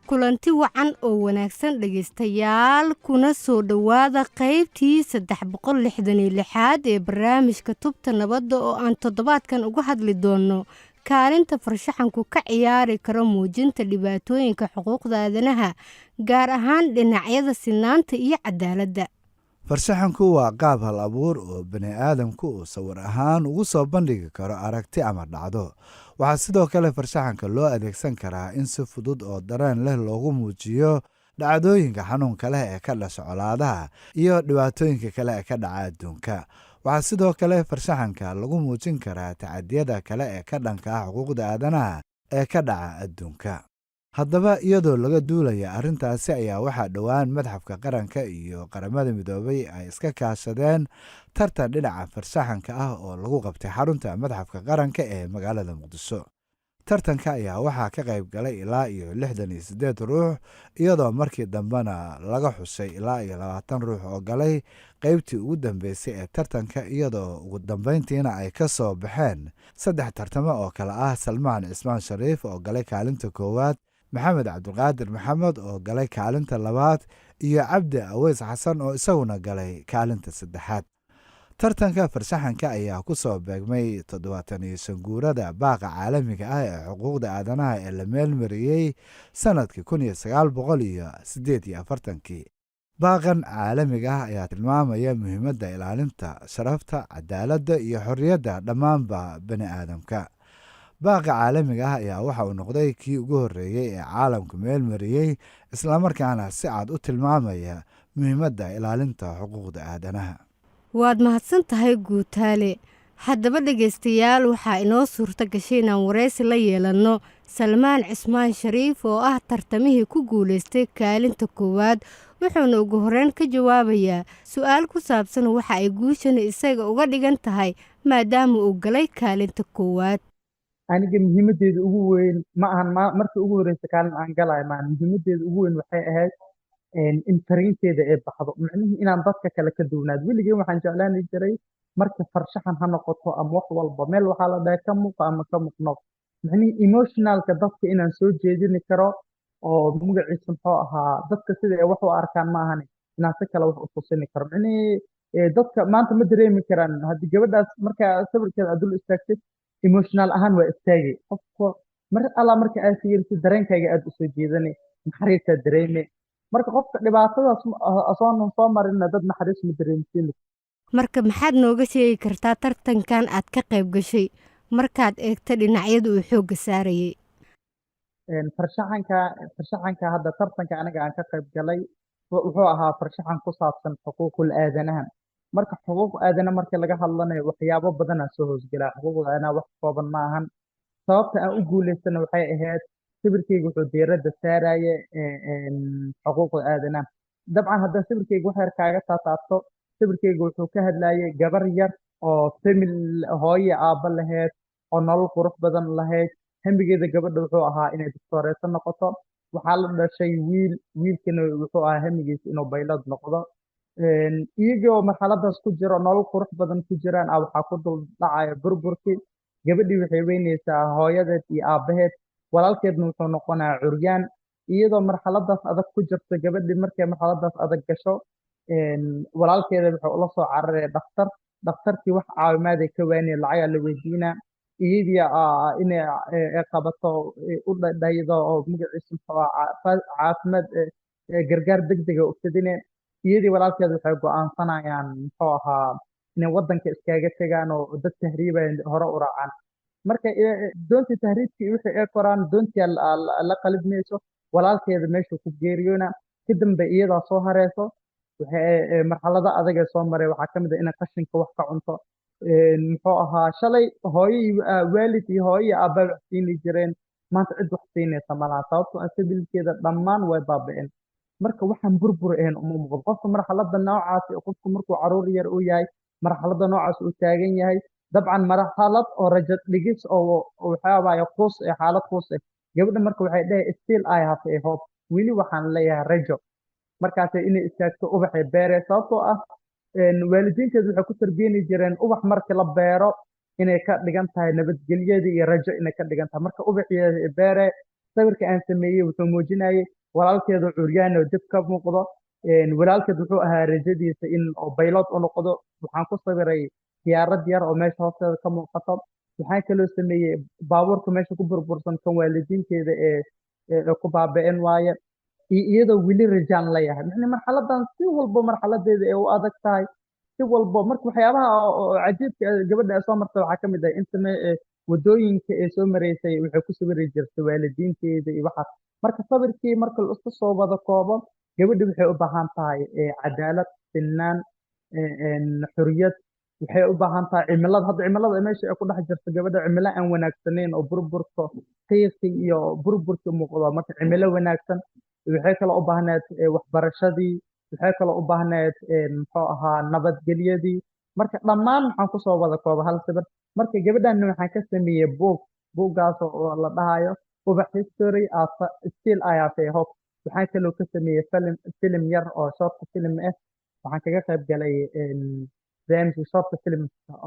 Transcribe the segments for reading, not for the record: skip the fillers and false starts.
kulanti wacan oo wanaagsan dhegaystayaal kuna soo dhowaada qaybtii 366aad ee barnaamijka tubta nabadda oo aan toddobaadkan uga hadli doono kaalinta farshaxanku ka ciyaari karo muujinta dhibaatooyinka xuquuqda aadanaha gaar ahaan dhinacyada sinaanta iyo cadaaladda. farshaxanku waa qaab hal abuur oo bani aadamku uu sawir ahaan ugu soo bandhigi karo aragti ama dhacdo. waxaa sidoo kale farshaxanka loo adeegsan karaa in si fudud oo dareen leh loogu muujiyo dhacdooyinka xanuunka leh ee ka dhasha colaadaha iyo dhibaatooyinka kale ee ka dhaca adduunka. waxaa sidoo kale farshaxanka lagu muujin karaa tacadiyada kale ee ka dhanka ah xuquuqda aadanaha ee ka dhaca adduunka. haddaba iyadoo laga duulaya arrintaasi ayaa waxaa dhowaan madxafka qaranka iyo qaramada midoobay ay iska kaashadeen tartan dhinaca farshaxanka ah oo lagu qabtay xarunta madxafka qaranka ee magaalada muqdisho. tartanka ayaa waxaa ka qayb galay ilaa iyo 68 ruux iyadoo markii dambena laga xushay ilaa iyo 20 ruux oo galay qaybtii ugu dambeysay ee tartanka, iyadoo ugu dambeyntiina ay ka soo baxeen 3 tartamo oo kale ah Salmaan Cismaan Shariif oo galay kaalinta koowaad, maxamed cabdulqaadir maxamed oo galay kaalinta labaad iyo cabdi aweys xasan oo isaguna galay kaalinta saddexaad. tartanka farshaxanka ayaa ku soo beegmay 75 guurada baaqa caalamiga ah ee xuquuqda aadanaha ee la meelmariyey sanadkii 1948. baaqan caalamiga ah ayaa tilmaamaya muhiimadda ilaalinta sharafta, cadaaladda iyo xorriyadda dhammaanba bani aadamka. baaqa caalamiga ah ayaa waxa uu noqday kii ugu horreeyey ee caalamku meel mariyey, islamarkaana si cad u tilmaamaya muhiimadda ilaalinta xuquuqda aadanaha. waad mahadsan tahay guutaale. haddaba dhegaystayaal waxaa inoo suurto gashay inaan waraysi la yeelanno Salmaan Cismaan Shariif oo ah tartamihii ku guulaystay kaalinta koowaad, wuxuuna ugu horreyn ka jawaabayaa su'aal ku saabsan waxa ay guushani isaga uga dhigan tahay maadaama uu galay kaalinta koowaad. aniga muhiimadeedu ugu weyn ma ahan markii ugu horreysay kaalin aan galay muhiimadeedu ugu weyn waxay ahayd in fariinteeda ay baxdo, macnaheedu inaan dadka kale ka duwanaado. weligeen waxaan jeclaan jiray marka farshaxan ha noqoto ama wax walba meel waxaa la dhahay ka muuqa ama ka muuqno, macnaheedu emotionalka dadka inaan soo jeedini karo oo magaciisa muxuu ahaa dadka sida ay wax u arkaan ma ahan inaan si kale wax u tusini karo. macnaheedu dadka maanta ma dareemi karaan haddii gabadhaas markaa sawirkeeda aad dul istaagtay emotional ahaan waa istaagay qofka mar alla marka aad fiirisid dareenkayga aad u soo jeedani naxariista dareeme. marka qofka dhibaatadaas asoonan soo marinna dad naxariis ma dareemsiin. marka maxaad nooga sheegi kartaa tartankan aad ka qayb gashay markaad eegta dhinacyada uu xoogga saarayay? farshaxanka hadda tartanka aniga aan ka qayb galay wuxuu ahaa farshaxan ku saabsan xuquuqul aadanaha. marka xuquuq aadana markii laga hadlanayo waxyaabo badan soo hoosgelaa. xuquuqda aadanaha wax kooban ma ahan. sababta aan u guulaystana waxay ahayd sawirkayga wuxuu diiradda saaraya xuquuqda aadanaha. dabcan haddaan sawirkayga wax yar kaaga taataabto, sawirkayga wuxuu ka hadlayay gabar yar oo famil hooyo aabba lahayd oo nolol qurux badan lahayd. hamigeeda gabadha wuxuu ahaa inay doctorate noqoto. waxaa la dhashay wiilkana wuxuu ahaa hamigiisa inuu baylad noqdo. iyagoo marxaladaas ku jiro nolol qurux badan ku jiraan waxaa ku dul dhacaya burburkii. gabadhii waxay weynaysaa hooyadeed iyo aabbaheed, walaalkeedna wuxuu noqonayaa curyaan. iyadoo marxaladaas adag ku jirta gabadhii markay marxaladaas adag gasho walaalkeeda wuxuu ula soo cararaya dhakhtarkii wax caawimaad ay ka waanaya lacagaa la weydiinaa. iyadii inay qabato u dhaydo oo magaciisa caafimaad gargaar degdega u fidine. iyadii walaalkeed waxay go'aansanayaan muxuu ahaa inay waddanka iskaga tegaan oo dad tahriibaya hore u raacaan. marka doontii tahriibkii wixii ay koraan doontii la qalibmayso, walaalkeeda meeshuu ku geeriyoona. kadamba iyadaa soo hareyso. marxalado adag ee soo maray waxaa ka mid ah inay qashinka wax ka cunto. muxuu ahaa shalay waalid iyo hooyo iyo aabba wax siini jireen, maanta cid wax siinaysa malaha sababtoo ah sabilkeeda dhammaan way baaba'een. marka waxaan burbur ahayn uma muuqdo. qofka marxaladda noocaas qofku markuu caruur yar u yahay marxaladda noocaas uu taagan yahay, dabcan marxalad oo rajo dhigis oo waxyaabaya quus ee xaalad quus ah. gabadha marka waxay dhahay still I have a hope, weli waxaan leeyahay rajo. markaasay inay istaagto ubaxay beeree sababtoo ah waalidiinteedu waxay ku tarbiyani jireen ubax markii la beero inay ka dhigan tahay nabadgelyada iyo rajo inay ka dhigan tahay. marka ubaxii beere sawirka aan sameeyey wuxuu muujinayay walaalkeedu curyaan oo dib ka muuqdo walaalkeed wuxuu ahaa rajadiisa in oo baylot u noqdo waxaan ku sawiray diyaarad yar oo meesha hoosteeda ka muuqato waxaan kaloo sameeyey baabuurka meesha ku burbursan kan waalidiinteeda ee ku baaba'een waaye iyadoo weli rajaan leeyahay maxay marxaladan si walba marxaladeeda ay u adag tahay si walba marka waxyaabaha oo cajiibka gabadha ay soo martay waxaa ka mid ah inta wadooyinka ay soo maraysay waxay ku sawiri jirtay waalidiinteeda iyo waxaas marka sawirkii marka la isku soo wada koobo gabadha waxay u baahan tahay cadaalad sinaan xuriyad waxay u baahan tahay cimilada hadda cimilada meesha ay ku dhex jirto gabadha cimilo aan wanaagsanayn oo burburka qiiqi iyo burburka muuqdo marka cimilo wanaagsan waxay kaloo u baahneed waxbarashadii waxay kaloo u baahneed muxuu ahaa nabadgelyadii marka dhammaan waxaan kusoo wada kooba hal sawir marka gabadhan waxaan ka sameeyey buuggaas oo la dhahayo ubax history of still I have a hope waxaan kaloo ka sameeyey film yar oo short film ah waxaan kaga qayb galay barnaamijka short film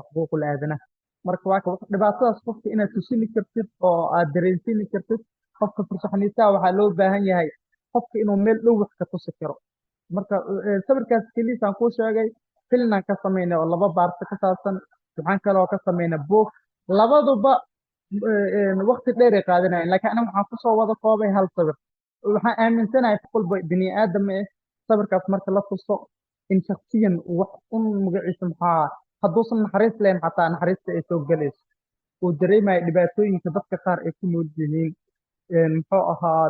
xuquuqul aadanaha marka waa dhibaatadaas qofka inaad tusini kartid oo aad dareensiini kartid qofka farshaxaniistaha waxaa loo baahan yahay qofka inuu meel dhow wax ka tusi karo marka sawirkaas keliisaan kuu sheegay filnaan ka samaynay oo 2 baarta ka saabsan waxaan kaloo ka samaynay buug labaduba waqti dheer ay qaadanayeen laakiin aniga waxaan kusoo wada koobay hal sawir waxaan aaminsanahay qof walba bini aadam ah sawirkaas marka la tuso in shakhsiyan wax un magaciisa maxaa hadduusan naxariis lahayn xataa naxariista ay soo gelayso uu dareemayo dhibaatooyinka dadka qaar ay ku nool yihiin muxuu ahaa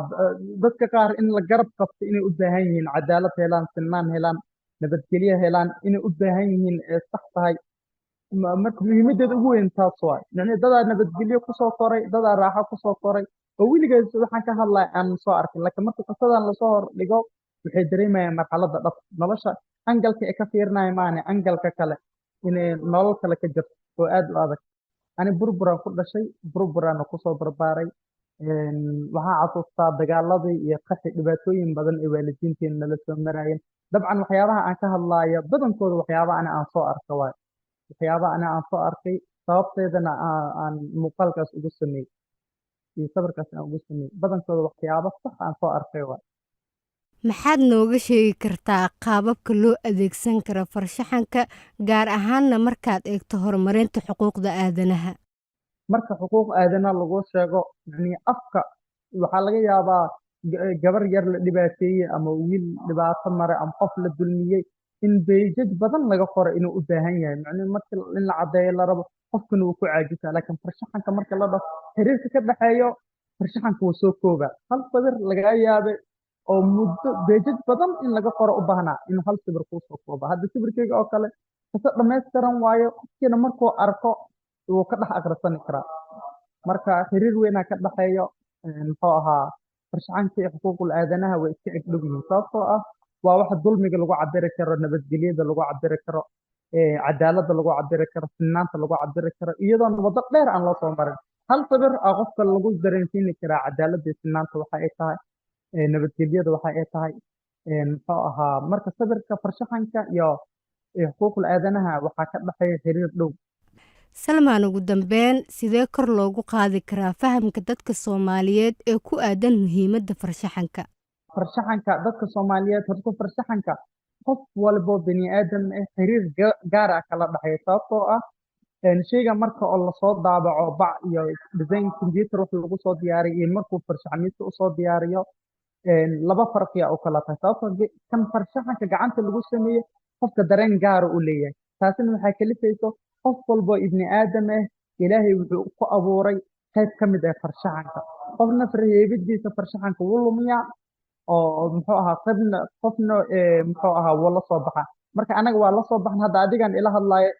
dadka qaar in la garab qabto inay u baahan yihiin cadaalad helaan sinaan helaan nabadgelyo helaan inay u baahan yihiin ee sax tahay marka muhiimadeeda ugu weyn taas waay yani dadaa nabadgelyo kusoo koray dadaa raaxo kusoo koray oo weligeed waxaan ka hadlaya aan soo arkin laakiin marka qisadan lasoo hor dhigo waxay dareemayaan marxaladda dhab nolosha angalka ay ka fiirinaya maane angalka kale inay nolol kale ka jirto oo aad u adag ani burburaan ku dhashay burburaana kusoo barbaaray waxaan xasuustaa dagaaladii iyo qaxi dhibaatooyin badan ee waalidiinteena nala soo maraayeen dabcan waxyaabaha aan ka hadlaayo badankooda waxyaaba ani aan soo arka waay waxyaaba ani aan soo arkay sababteedana aan muuqaalkaas ugu sameeyey iyo sawirkaas aan ugu sameeyey badankooda waxyaaba sax aan soo arkay waay maxaad nooga sheegi kartaa qaababka loo adeegsan karo farshaxanka gaar ahaanna markaad eegto horumarinta xuquuqda aadanaha marka xuquuq aadanaha lagu sheego yani afka waxaa laga yaabaa gabar yar la dhibaateeyey ama wiil dhibaato mare ama qof la dulmiyey in beejaj badan laga qoro inuu u baahan yahay macnuu marka in la caddeeyo la rabo qofkuna wuu ku caajisaa laakiin farshaxanka marka la dhaho xiriirka ka dhexeeyo farshaxanka wuu soo koogaa hal sawir lagaa yaabay oo muddo beejaj badan in laga qoro u baahnaa inuu hal sawir kuu soo kooba hadda sawirkeyga oo kale qiso dhammaystiran waayo qofkiina markuu arko wuu ka dhex akhrisani karaa marka xiriir weynaa ka dhexeeyo muxuu ahaa farshaxanka iyo xuquuqul aadanaha way iska eg dhow yihiin sababtoo ah waa waxa dulmiga lagu cabiri karo nabadgelyada lagu cabiri karo cadaaladda lagu cabiri karo sinnaanta lagu cabiri karo iyadoon waddo dheer aan loo soo marin hal sawir aa qofka lagu dareensiini karaa cadaaladda iyo sinnaanta waxa ay tahay nabadgelyada waxa ay tahay muxuu ahaa marka sawirka farshaxanka iyo xuquuqul aadanaha waxaa ka dhexeeya xiriir dhow salmaan ugu dambeyn sidee kor loogu qaadi karaa fahamka dadka soomaaliyeed ee ku aadan muhiimadda farshaxanka dadka soomaaliyeed horta farshaxanka qof walbo bini aadam ah xiriir gaar ah kala dhexeeya sababtoo ah sheyga marka oo lasoo daabaco bac iyo design computer wax lagu soo diyaariyo iyo markuu farshaxaniista usoo diyaariyo laba farqiya u kala tahay sababtoo kan farshaxanka gacanta lagu sameeye qofka dareen gaara u leeyahay taasina waxay kalifayso qof walbo ibni aadam ah ilaahay wuxuu ku abuuray qayb ka mid ah farshaxanka qofna farheebadiisa farshaxanka wuu lumiyaa oo muxuu ahaa qofna muxuu ahaa wuu la soo baxa marka anaga waa la soo baxan hadda adigan ila hadlaayo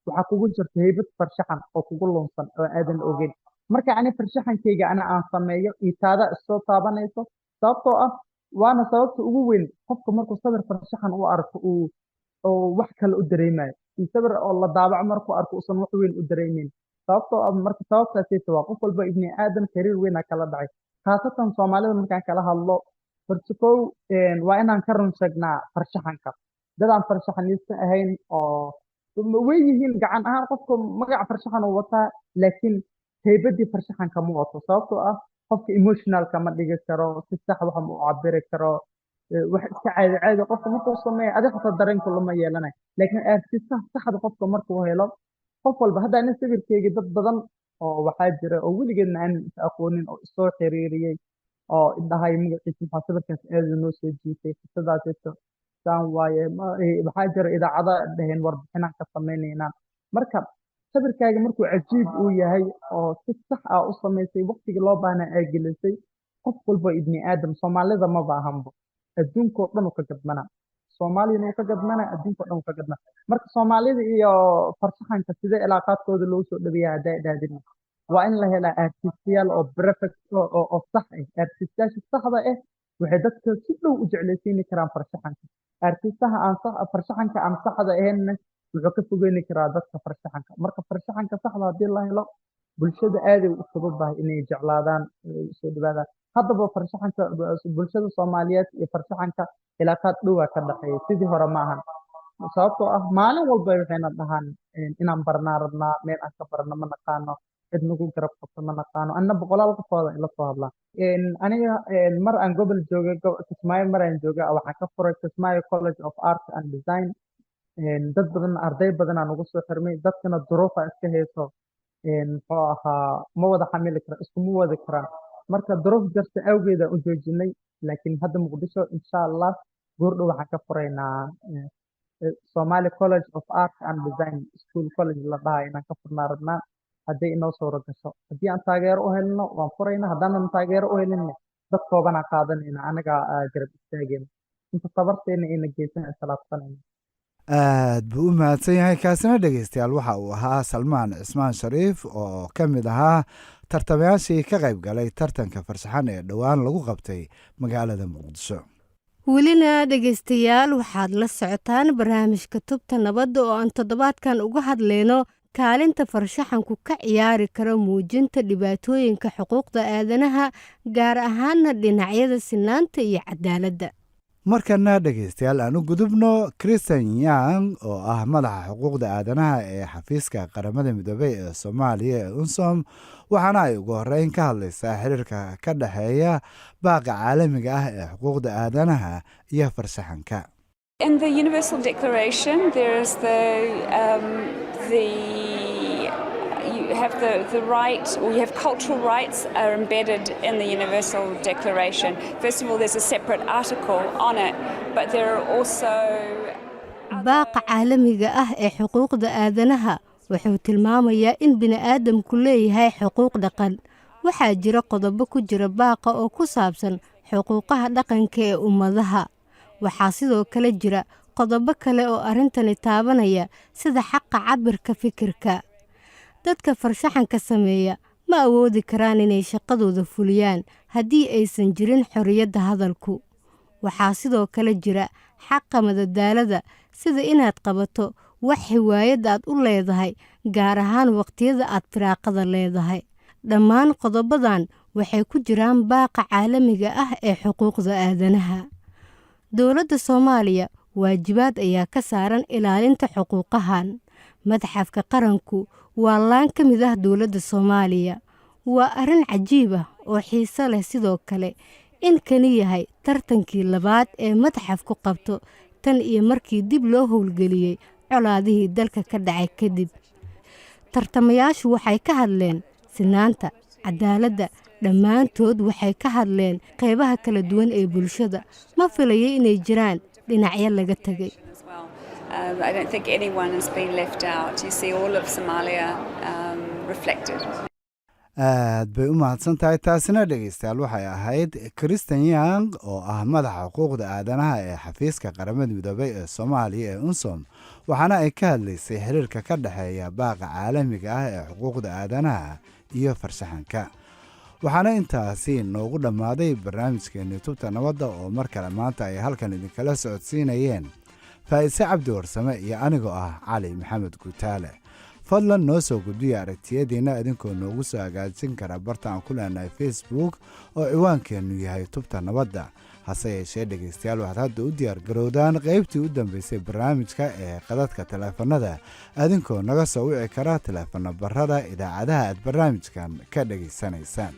waxaa kugu jirta heybad farshaxan oo kugu lunsan oo aadan ogeyn marka ani farshaxankayga ana aan sameeyo itaada isoo taabanayso sababtoo ah waana sababta ugu weyn qofka markuu sawir farshaxan u arko oo wax kale u dareemayo sawir oo la daabaco markuu arko usan wax weyn u dareemeyn sababtoo ah marka sababtaasayta waa qof walba ibni aadam xiriir weyn aa kala dhacay khaasatan soomaalida markaan kala hadlo horta kow waa inaan ka run sheegnaa farshaxanka dad aan farshaxaniista ahayn oo way yihiin gacan ahaan qofka magaca farshaxan uu wataa laakiin heybadii farshaxanka ma wato sababtoo ah qofka emotional kama dhigi karo si sax wax ma u cabiri karo wax iska caadi caadi qofka markuu sameeyo adiga xataa dareenka lama yeelanayo laakiin artista saxda qofka markuu helo qof walba hadda aniga sawirkeyga dad badan oo waxaa jira oo weligeedna aan is aqoonin oo isoo xiriiriyey oo idhahay magaciisa maxaa sawirkaas aad noo soo jiitay qisadaasito saan waaye waxaa jira idaacada dhaheen warbixinaan ka sameynaynaa marka sawirkaaga markuu cajiib uu yahay oo si sax ah u samaysay waqtigii loo baahnaa aa gelisay qof walba ibni aadam soomaalida ma baahanbo adduunkao dhan uu ka gadmanaa soomaaliyana uu ka gadmanaa adduunkao dhan uu ka gadmanaa marka soomaalida iyo farshaxanka sidee cilaaqaadkooda loogu soo dhaweeya haddaa idhahdin waa in la helaa artistayaal oo perfect oo sax ah artistayaasha saxda ah waxay dadka si dhow u jeclaysiini karaan farshaxanka artistaha aan farshaxanka aan saxda ahaynna wuxuu ka fogeyni karaa dadka farshaxanka marka farshaxanka saxda haddii la helo bulshada aaday u fududahay inay jeclaadaan soo dhawaadaan haddaba farshaxanka bulshada soomaaliyeed iyo farshaxanka cilaaqaad dhowaa ka dhexeeya sidii hore ma ahan sababtoo ah maalin walba waxayna dhahaan inaan barnaa rabnaa meel aan ka barno ma naqaano cid nagu garab qabto ma naqaano anna boqolaal qofooda ila soo hadlaa aniga mar aan gobol joogay kismaayo mar aan jooga waxaan ka furay kismaayo college of art and design dad badan arday badan aan ugu soo xirmay dadkana duruufa iska hayso muxuu ahaa ma wada xamili kara iskuma wadi karaan marka duruuf jirta awgeeda u joojinay laakiin hadda muqdisho insha allah goordhow waxaan ka furaynaa Somali College of Art and Design School College la dhahay inaan ka furnaa rabnaa haddii inoo suuro gasho haddii aan taageero u helno waan furaynaa haddaanan taageero u helinna dad koobanaa qaadanayna anagaa garab istaagayna inta tabarteena ayna geysan islaabsanayna aad buu u mahadsan yahay kaasina dhegeystayaal waxa uu ahaa salmaan cismaan shariif oo ka mid ahaa tartamayaashii ka qayb galay tartanka farshaxan ee dhowaan lagu qabtay magaalada muqdisho welina dhegaystayaal waxaad la socotaan barnaamijka tubta nabadda oo aan toddobaadkan uga hadlayno kaalinta farshaxanku ka ciyaari karo muujinta dhibaatooyinka xuquuqda aadanaha gaar ahaana dhinacyada sinaanta iyo cadaaladda markana dhegaystayaal aan u gudubno christian yang oo ah madaxa xuquuqda aadanaha ee xafiiska qaramada midoobey ee soomaaliya ee unsom waxaana ay ugu horeyn ka hadlaysaa xiriirka ka dhexeeya baaqa caalamiga ah ee xuquuqda aadanaha iyo farshaxanka. In the Universal Declaration, there's you have the right, or you have cultural rights are embedded in the Universal Declaration. First of all, there's a separate article on it, but there are also baaqa caalamiga ah ee xuquuqda aadanaha wuxuu tilmaamayaa in bini'aadamku leeyahay xuquuq dhaqan. waxaa jira qodobo ku jira baaqa oo ku saabsan xuquuqaha dhaqanka ee ummadaha. waxaa sidoo kale jira qodobo kale oo arrintani taabanaya sida xaqa cabirka fikirka. dadka farshaxanka sameeya ma awoodi karaan inay shaqadooda fuliyaan haddii aysan jirin xorriyadda hadalku. waxaa sidoo kale jira xaqa madadaalada sida inaad qabato wax hiwaayad aad u leedahay gaar ahaan waqtiyada aad firaaqada leedahay. dhammaan qodobadan waxay ku jiraan baaqa caalamiga ah ee xuquuqda aadanaha. dowladda Soomaaliya waajibaad ayaa ka saaran ilaalinta xuquuqahan. madaxafka qaranku waa laan ka mid ah dowladda Soomaaliya. waa arrin cajiib ah oo xiiso leh sidoo kale in kani yahay tartankii labaad ee madaxafku qabto tan iyo markii dib loo howlgeliyey colaadihii dalka ka dhacay kadib. tartamayaashu waxay ka hadleen sinaanta, cadaaladda, dhammaantood waxay ka hadleen qaybaha kala duwan ee bulshada. ma filayo inay jiraan dhinacyo laga tagay. I don't think anyone has been left out. You see all of Somalia reflected. aad bay u mahadsan tahay. taasina dhegaystayaal waxay ahayd christian yang oo ah madaxa xuquuqda aadanaha ee xafiiska qaramada midoobey ee soomaaliya ee unsom waxaana ay ka hadlaysay xiriirka ka dhexeeya baaqa caalamiga ah ee xuquuqda aadanaha iyo farshaxanka. waxaana intaasi noogu dhammaaday barnaamijkeennii tubta nabadda oo mar kale maanta ay halkan idinkala socodsiinayeen faa'ise cabdi warsame iyo anigoo ah cali maxamed guutaale. fadlan noo soo gudbiya aragtiyadiinna idinkoo noogu soo hagaajin kara barta aan ku leenahay facebook oo ciwaankeennu yahay tubta nabadda. hase yeeshee dhegaystayaal waxaad hadda u diyaargarowdaan qaybtii u dambaysay barnaamijka ee qadadka taleefanada idinkoo naga soo wici kara taleefano barrada idaacadaha aad barnaamijkan ka dhegaysanaysaan.